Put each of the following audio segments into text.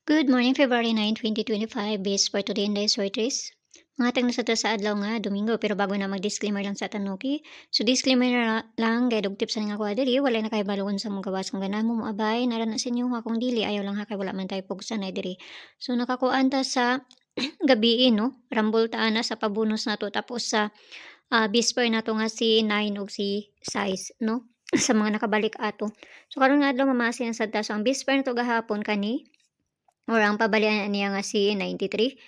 Good morning, February 9, 2025. Base for today and days sorties. Mga tag na sa adlaw nga Domingo, pero bago na mag-disclaimer lang sa tanuki. So disclaimer lang kay dog tips nga ko diri wala na kay balon sa mga gawas kung ganahan mo moabay nara na sa inyo ha kung dili ayaw lang ha kay wala man tay pugsa na diri. So nakakuan ta sa gabi no. Rambol ta na sa pabunus nato tapos sa bisper nato nga si 9 ug si size no. Sa mga nakabalik ato. So karon nga adlaw mamasin sa ta. So ang bisper nato gahapon kani or ang pabalian niya nga si 93.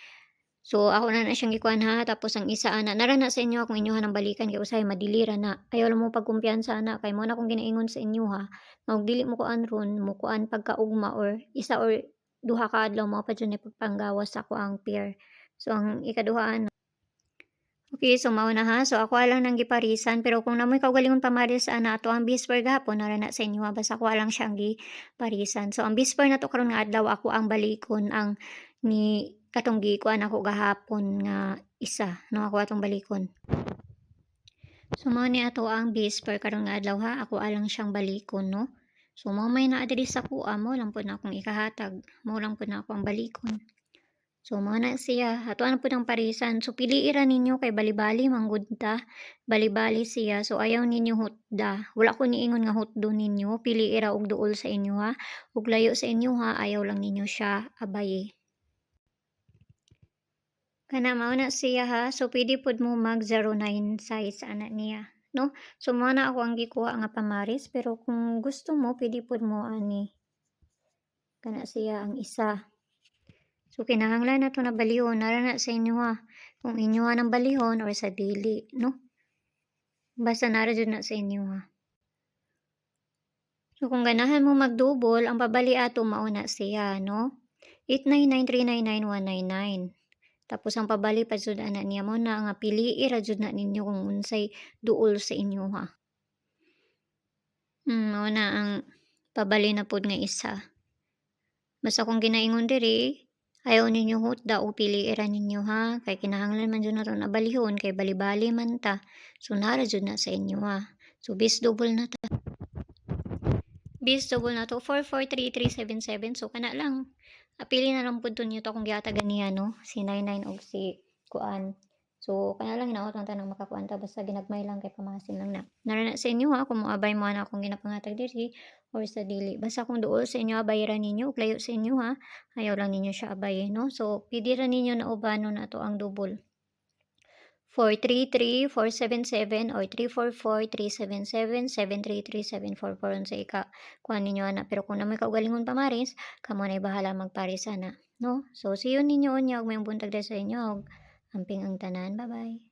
So, ako na siyang gikuhan ha, tapos ang isa ana nara na sa inyo akong inyohan ng balikan kay usahay madili ra na. Ayaw lang mo pagkumpiyansa ana kay mo na akong ginaingon sa inyo ha. Mag dili mo kuan ron, mo kuan pagkaugma or isa or duha ka adlaw mo pa dyan pagpanggawas sa ako ang pair. So, ang ikaduha ana. Okay, so mao na ha. So, ako lang nang giparisan pero kung namoy kaugalingon pamaris ana ato ang bisper gahapon nara na sa inyo ha, basta ako lang siyang giparisan. So, ang bisper nato karon nga adlaw ako ang balikon ang ni katong gikuan ako gahapon nga isa no ako atong balikon. So mao ni ato ang bisper karon nga adlaw ha, ako alang siyang balikon no. So mao may naa diri sa kuha mo lang pud na akong ikahatag, mao lang pud na ako ang balikon. So mao na siya, ato na pud ang parisan. So piliin ra ninyo kay bali-bali manggud ta, bali-bali siya. So ayaw ninyo hutda. Wala ko niingon nga hutdo ninyo, piliin ra og duol sa inyo ha. Ug layo sa inyo ha, ayaw lang ninyo siya abaye. Kana mao na siya ha. So pwede pud mo mag 09 size ana niya, no? So mao na ako ang gikuha nga pamaris pero kung gusto mo pwede pud mo ani kana siya ang isa. So kinahanglan nato na balihon nara na sa inyo ha. Kung inyo ang balihon or sa dili, no? Basta nara jud na sa inyo ha. So kung ganahan mo magdouble, ang pabali ato mao na siya, no? 899399199. Tapos ang pabali pa jud ana niya mo na nga pilii ra jud na ninyo kung unsay duol sa inyo ha. Mao na ang pabali na pud nga isa. Basta kung ginaingon diri, ayaw ninyo hutda o pilii ra ninyo ha. Kay kinahanglan man jud nato na balihon kay bali-bali man ta. So nara jud na sa inyo ha. So bis double na ta. Bis double na to 443377. So kana lang. Apili na lang pud niyo to kung giatagan niya no. Si 99 og si kuan. So kana lang hinaot lang tanang makakuan ta basta ginagmay lang kay pamasin lang na. Nara na sa inyo ha kung moabay mo ana akong ginapangatag diri or sa dili. Basta kung duol sa inyo abayaran ninyo ug layo sa inyo ha. Ayaw lang ninyo siya abay no. So pwede ra ninyo na ubanon na to ang double. 433477 or 344-377-733-744 sa kuha ninyo ana. Pero kung namoy kaugalingon pamaris, kamo na bahala magparis ana. No? So see you ninyo unya og may buntag sa inyo og amping ang tanan. Bye-bye.